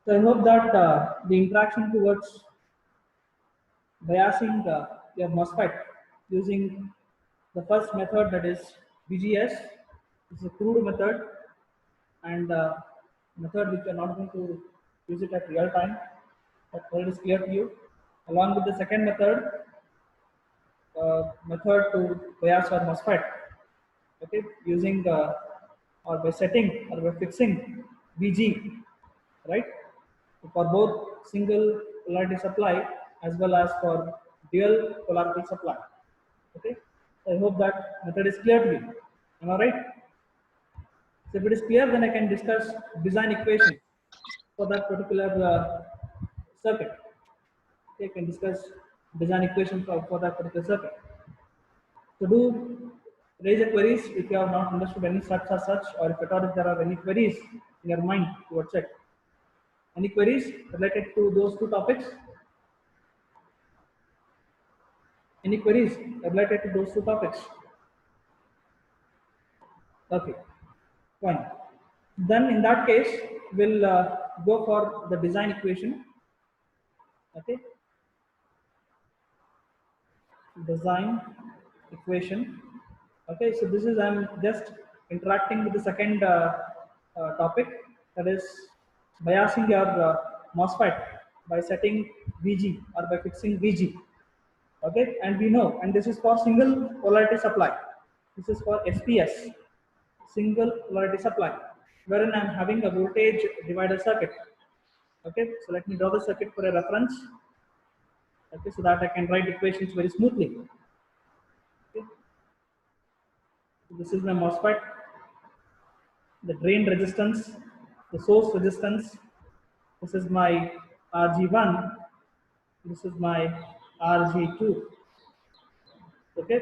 So I hope that the interaction towards biasing your MOSFET using the first method, that is BGS. It's a crude method and method which you are not going to use it at real time. That method is clear to you. Along with the second method to bias or MOSFET, okay, using or by setting or by fixing VG, right, for both single polarity supply as well as for dual polarity supply. Okay, so I hope that method is clear to you. Am I right? So if it is clear, then I can discuss design equation for that particular circuit. Okay, I can discuss design equation for that particular circuit. So do raise a queries if you have not understood any such or such, or if at all if there are any queries in your mind towards it. Any queries related to those two topics? Any queries related to those two topics? Okay, fine. Then in that case, we'll go for the design equation. Okay, design equation. Okay, so this is I'm just interacting with the second topic, that is biasing your MOSFET by setting VG or by fixing VG. Okay, and we know, and this is for single polarity supply. This is for SPS, single polarity supply, wherein I'm having a voltage divider circuit. Okay, so let me draw the circuit for a reference. Okay, so that I can write equations very smoothly. Okay. So this is my MOSFET, the drain resistance, the source resistance. This is my RG1. This is my RG2. Okay.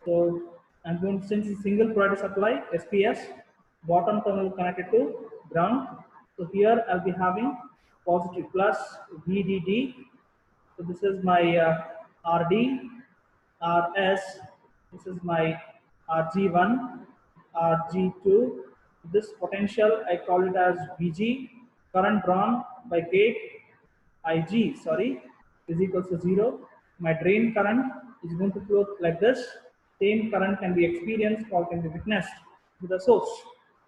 So I'm going to, since it's single polarity supply SPS, bottom terminal connected to ground. So here I'll be having positive plus VDD. So this is my RD, RS. This is my RG1, RG2. This potential I call it as VG. Current drawn by gate IG, sorry, is equals to 0. My drain current is going to flow like this. Same current can be experienced or can be witnessed to the source.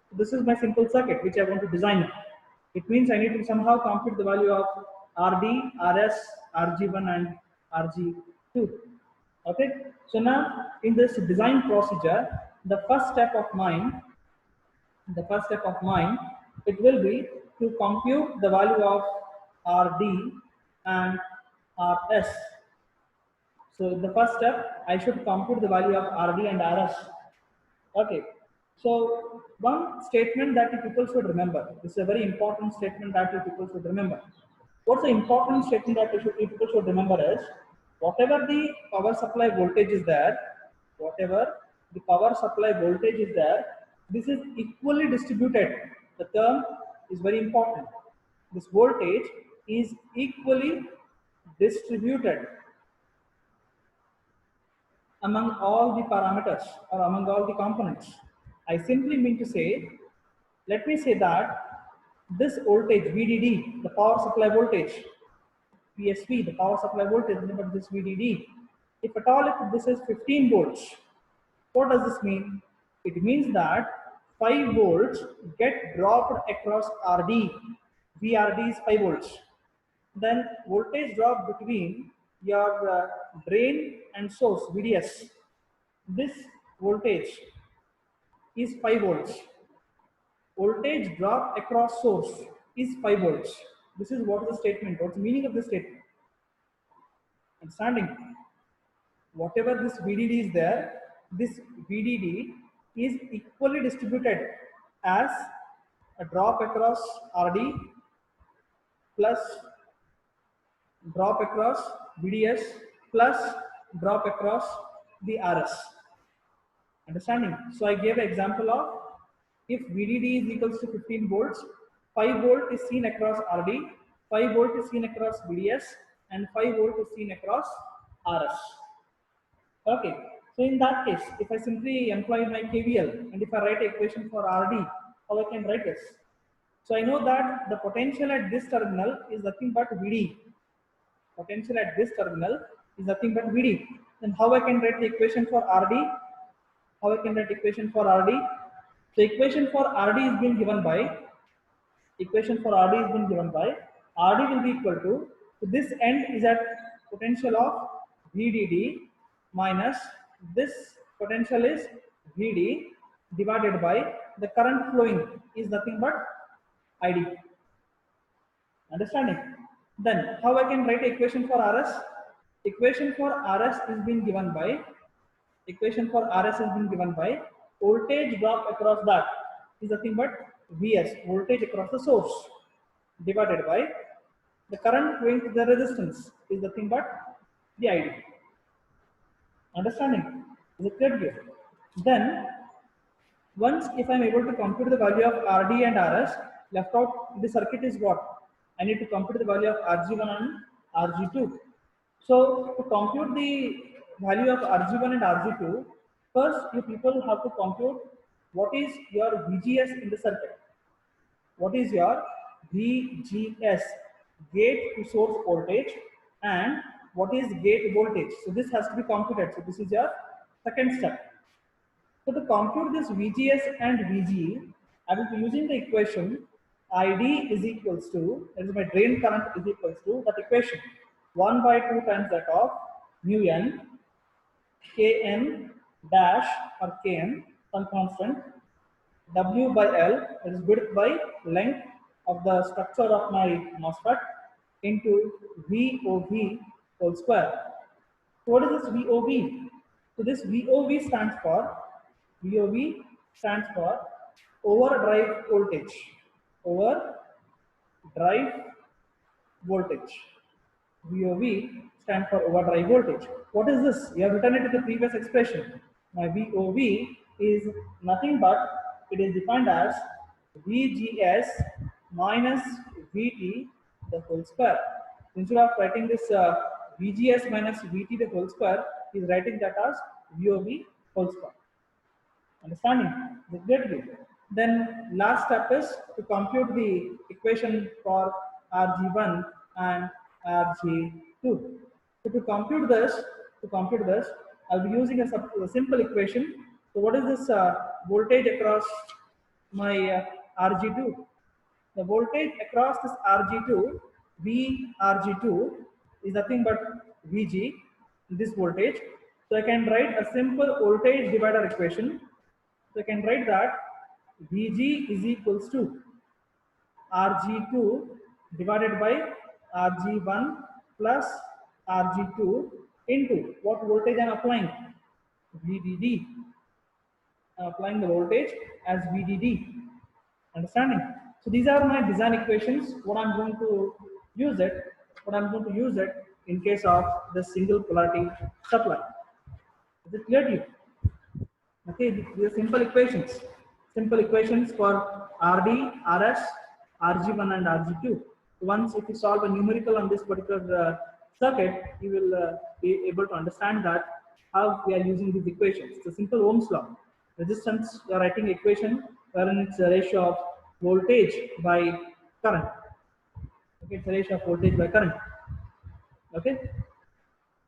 So this is my simple circuit which I want to design. It means I need to somehow compute the value of RD, RS, RG1 and RG2. Okay, so now in this design procedure, the first step of mine, it will be to compute the value of RD and RS. So the first step, I should compute the value of RD and RS. Okay. So one statement that you people should remember. This is a very important statement that you people should remember. What's the important statement that you people should remember is, whatever the power supply voltage is there, whatever the power supply voltage is there, this is equally distributed. The term is very important. This voltage is equally distributed among all the parameters or among all the components. I simply mean to say, let me say that this voltage VDD, the power supply voltage, PSV, the power supply voltage, remember this VDD, if at all if this is 15 volts, what does this mean? It means that 5 volts get dropped across RD. VRD is 5 volts. Then voltage drop between your drain and source VDS. This voltage is 5 volts. Voltage drop across source is 5 volts. This is what is the statement. What's the meaning of this statement? Understanding? Whatever this VDD is there, this VDD is equally distributed as a drop across RD plus drop across VDS plus drop across the RS. Understanding? So I gave an example of, if VDD is equals to 15 volts, 5 volt is seen across RD, 5 volt is seen across VDS, and 5 volt is seen across RS. Okay, so in that case, if I simply employ my KVL and if I write an equation for RD, how I can write this? So I know that the potential at this terminal is nothing but VD. Potential at this terminal is nothing but VD. Then how I can write the equation for RD? How I can write equation for RD? So equation for RD is being given by RD will be equal to, so this end is at potential of VDD minus this potential is VD divided by the current flowing is nothing but ID. Understanding? Then how I can write equation for RS? Equation for RS is being given by voltage drop across that is nothing but Vs, voltage across the source, divided by the current flowing to the resistance is nothing but the ID. Understanding? Is it clear here? Then once if I'm able to compute the value of RD and RS, left out the circuit is what? I need to compute the value of RG1 and RG2. So to compute the value of RG1 and RG2, first you people have to compute what is your VGS in the circuit. What is your VGS, gate to source voltage, and what is gate voltage. So this has to be computed. So this is your second step. So to compute this VGS and VGE, I will be using the equation ID is equals to, that is my drain current is equals to that equation 1 by 2 times that of mu n Kn dash or Kn, some constant, W by L, that is width by length of the structure of my MOSFET, into VOV whole square. So what is this VOV? So this VOV stands for overdrive voltage. Overdrive voltage. VOV stands for overdrive voltage. What is this? You have written it in the previous expression. My VOV is nothing but, it is defined as VGS minus VT the whole square. Instead of writing this VGS minus VT the whole square, he is writing that as VOV whole square. Understanding? Greatly. Then last step is to compute the equation for RG1 and RG2. So to compute this, I'll be using a simple equation. So what is this voltage across my RG2? The voltage across this RG2, VRG2, is nothing but VG, this voltage. So I can write a simple voltage divider equation. So I can write that Vg is equals to Rg2 divided by Rg1 plus Rg2 into what voltage I am applying? VDD. I am applying the voltage as VDD. Understanding? So these are my design equations. What I'm going to use it in case of the single polarity supply. Is it clear to you? Okay, these are simple equations. Simple equations for RD, RS, RG1 and RG2. Once if you solve a numerical on this particular circuit, you will be able to understand that how we are using these equations. It's a simple Ohm's law. Resistance, you are writing equation wherein it's a ratio of voltage by current. Okay, it's a ratio of voltage by current. Okay,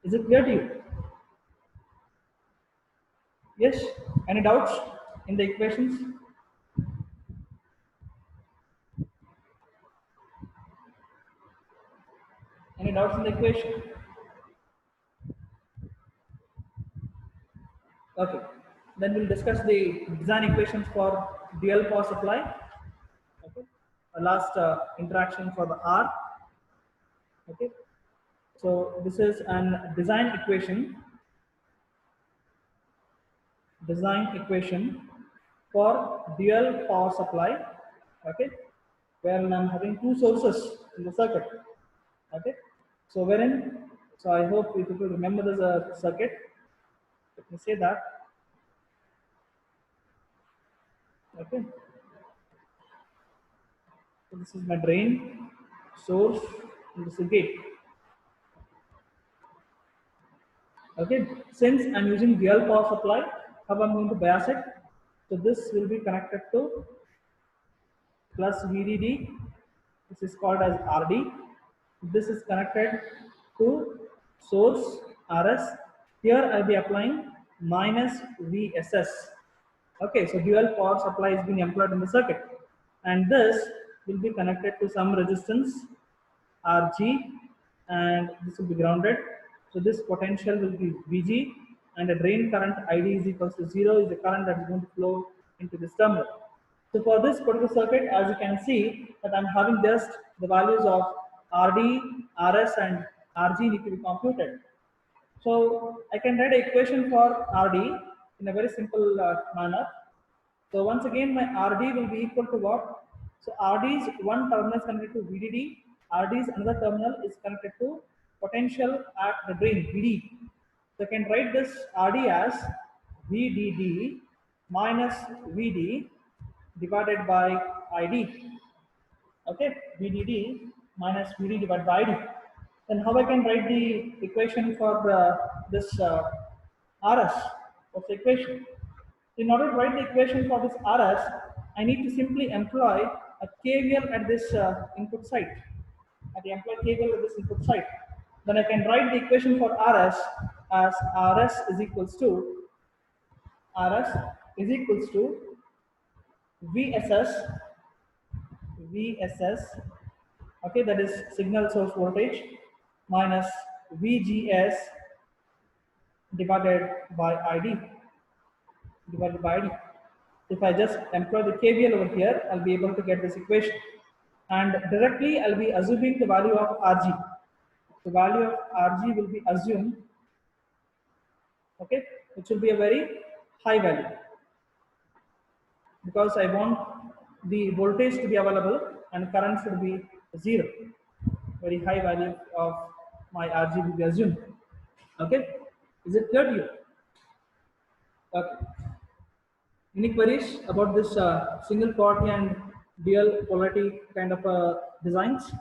is it clear to you? Yes. Any doubts in the equations? Any doubts in the equation? Okay. Then we'll discuss the design equations for dual power supply. Okay. A last interaction for the R. Okay. So this is an design equation. Design equation for dual power supply. Okay. Where I'm having two sources in the circuit. Okay. So wherein, so I hope you people remember this circuit. Let me say that. Okay. So this is my drain, source, and this is gate. Okay. Since I'm using dual power supply, how I'm going to bias it? So this will be connected to plus VDD. This is called as RD. This is connected to source RS. Here I'll be applying minus VSS. Okay, so dual power supply is being employed in the circuit, and this will be connected to some resistance RG, and this will be grounded. So this potential will be VG, and the drain current ID is equals to 0 is the current that is going to flow into this terminal. So for this particular circuit, as you can see that I'm having just the values of RD, RS and RG need to be computed. So I can write an equation for RD in a very simple manner. So once again, my RD will be equal to what? So RD's one terminal is connected to VDD. RD's another terminal is connected to potential at the drain VD. So I can write this RD as VDD minus VD divided by ID. Okay, VDD minus VD divided by ID. Then how I can write the equation for this RS? What's the equation? In order to write the equation for this RS, I need to simply employ a KVL at this input site. At the employ KVL at this input site. Then I can write the equation for RS as RS is equals to VSS, okay, that is signal source voltage, minus VGS divided by ID. If I just employ the KVL over here, I'll be able to get this equation. And directly I'll be assuming the value of RG. The value of RG will be assumed, okay, which will be a very high value, because I want the voltage to be available and current should be 0. Very high value of my RG will be assumed. Okay, is it clear to you? Okay. Any queries about this single polarity and dual polarity kind of designs?